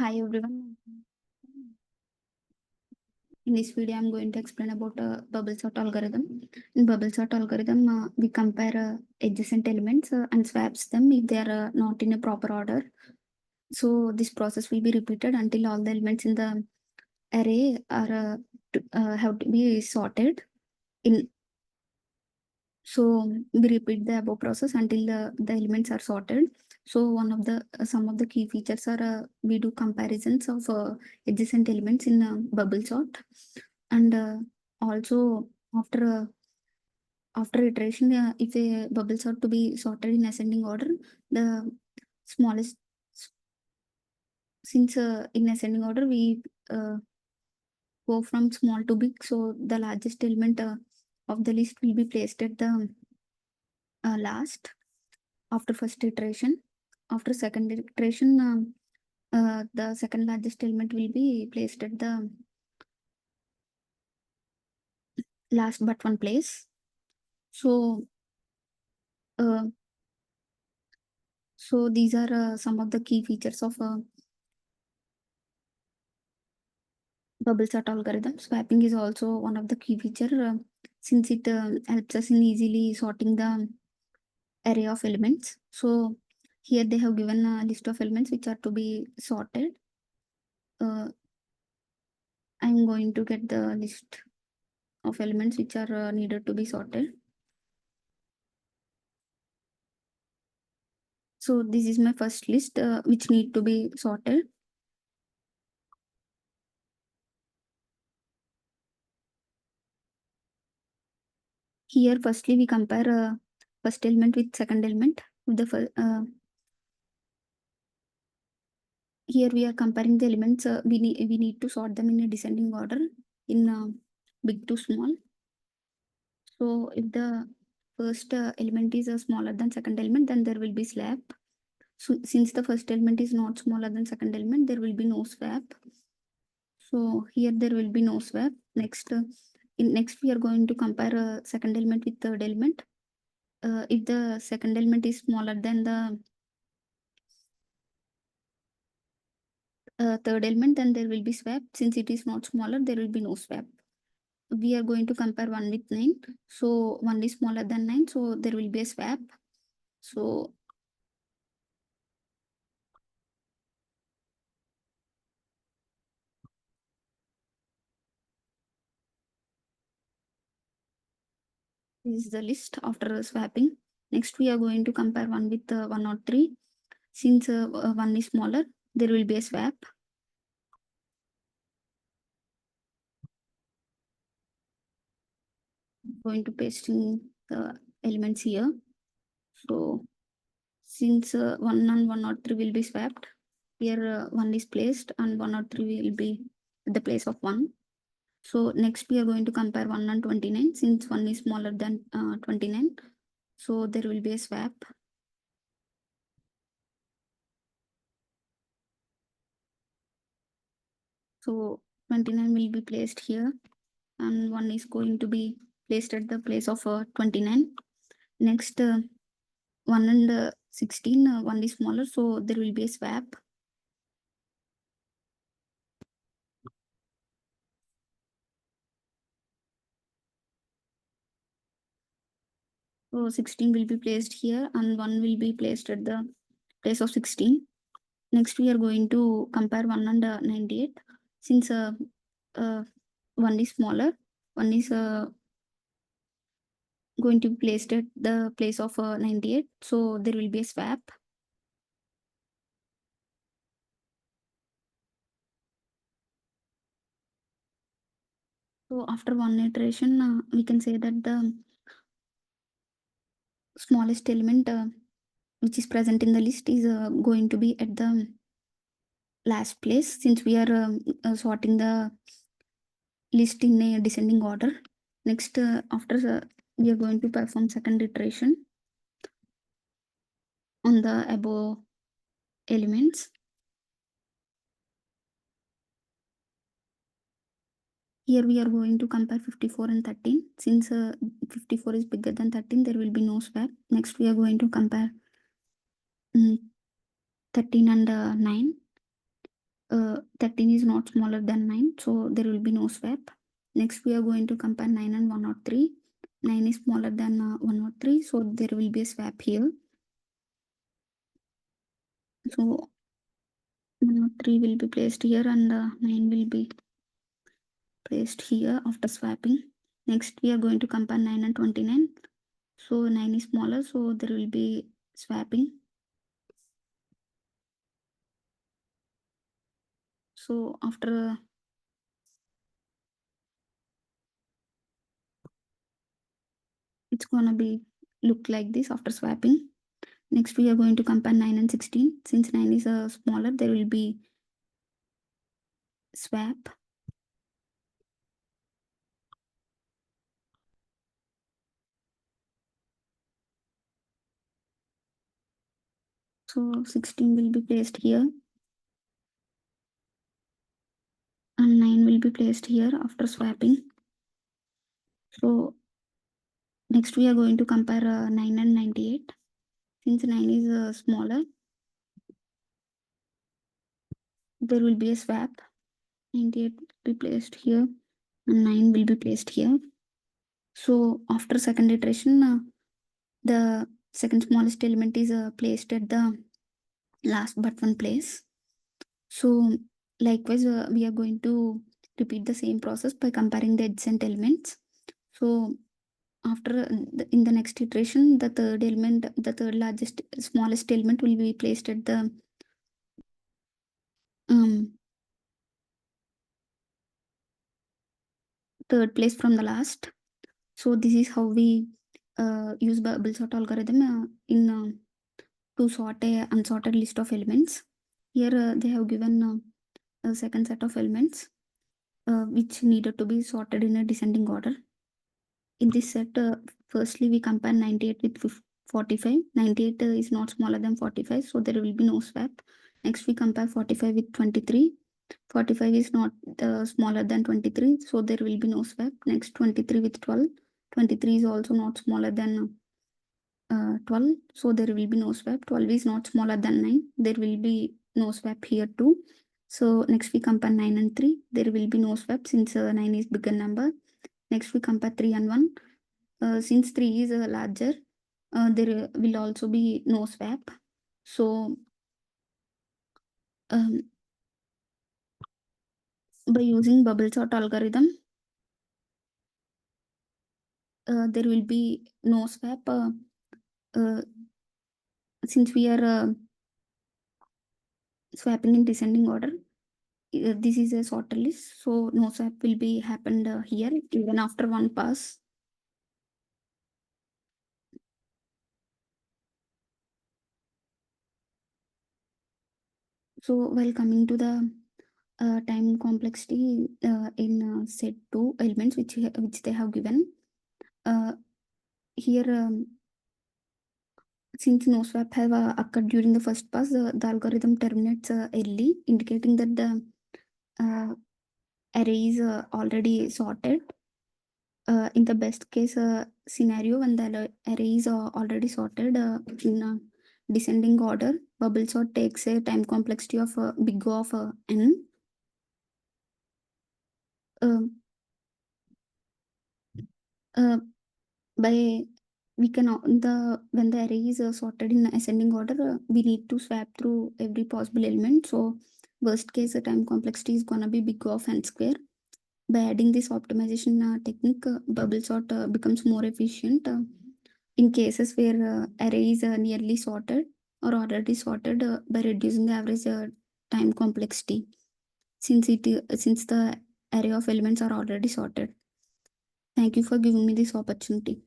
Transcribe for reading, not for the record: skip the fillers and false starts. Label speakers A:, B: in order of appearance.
A: Hi everyone. In this video, I'm going to explain about bubble sort algorithm. In bubble sort algorithm, we compare adjacent elements and swaps them if they are not in a proper order. So this process will be repeated until all the elements in the array are have to be sorted. In So we repeat the above process until the elements are sorted. So one of the some of the key features are we do comparisons of adjacent elements in bubble sort, and also after after iteration, if a bubble sort to be sorted in ascending order, the smallest since in ascending order we uh, go from small to big, so the largest element of the list will be placed at the last after first iteration. After second iteration, the second largest element will be placed at the last but one place. So, uh, so these are some of the key features of bubble sort algorithm. Swapping is also one of the key feature since it helps us in easily sorting the array of elements. So here they have given a list of elements which are to be sorted. I'm going to get the list of elements which are needed to be sorted. So this is my first list which need to be sorted. Here firstly we compare first element with second element. Here we are comparing the elements. We need to sort them in a descending order in big to small. So if the first element is smaller than second element, then there will be swap. So since the first element is not smaller than second element, there will be no swap. So here there will be no swap. Next, next we are going to compare second element with third element. If the second element is smaller than the third element, then there will be swap. Since it is not smaller, there will be no swap. We are going to compare 1 with 9. So 1 is smaller than 9, so there will be a swap. So this is the list after swapping. Next, we are going to compare 1 with 103. Since 1 is smaller, there will be a swap. Going to paste in the elements here. So since 1 and 103 will be swapped, here 1 is placed and 103 will be at the place of 1. So next we are going to compare 1 and 29 since 1 is smaller than 29. So there will be a swap. So 29 will be placed here and 1 is going to be placed at the place of 29. Next 1 and 16, 1 is smaller, so there will be a swap. So 16 will be placed here and 1 will be placed at the place of 16. Next, we are going to compare 1 and 98. Since 1 is smaller, 1 is going to be placed at the place of 98. So there will be a swap. So after one iteration, we can say that the smallest element which is present in the list is going to be at the last place since we are sorting the list in a descending order. Next, after we are going to perform second iteration on the above elements. Here we are going to compare 54 and 13. Since 54 is bigger than 13, there will be no swap. Next, we are going to compare 13 and 9. 13 is not smaller than 9, so there will be no swap. Next, we are going to compare 9 and 103. 9 is smaller than 103, so there will be a swap here. So 103 will be placed here and 9 will be placed here after swapping. Next, we are going to compare 9 and 29. So 9 is smaller, so there will be swapping. So after it's gonna be look like this after swapping. Next, we are going to compare 9 and 16. Since 9 is smaller, there will be swap. So 16 will be placed here and 9 will be placed here after swapping. So next we are going to compare 9 and 98. Since 9 is smaller, there will be a swap. 98 will be placed here and 9 will be placed here. So after second iteration, the second smallest element is placed at the last but one place. So likewise, we are going to repeat the same process by comparing the adjacent elements. So after in the next iteration, the third element, the third largest, smallest element will be placed at the um, third place from the last. So this is how we use bubble sort algorithm in to sort a unsorted list of elements. Here they have given a second set of elements which needed to be sorted in a descending order. In this set, firstly we compare 98 with 45. 98 is not smaller than 45, so there will be no swap. Next we compare 45 with 23. 45 is not smaller than 23, so there will be no swap. Next 23 with 12. 23 is also not smaller than 12, so there will be no swap. 12 is not smaller than 9, there will be no swap here too. So next we compare 9 and 3, there will be no swap since 9 is bigger number. Next we compare 3 and 1. Since 3 is larger, there will also be no swap. So um, by using bubble sort algorithm, there will be no swap uh, since we are swapping in descending order. This is a sorted list, so no swap will be happened here even after one pass. So while coming to the time complexity in set 2 elements which they have given here, since no swap have occurred during the first pass, the algorithm terminates early, indicating that the uh, array is already sorted. In the best case scenario, when the array is already sorted in descending order, bubble sort takes a time complexity of big O of n. Uh, uh, by we can the when the array is sorted in ascending order, we need to swap through every possible element. So worst case time complexity is gonna be big O of n square. By adding this optimization technique, bubble sort becomes more efficient in cases where array is nearly sorted or already sorted by reducing the average time complexity since the array of elements are already sorted. Thank you for giving me this opportunity.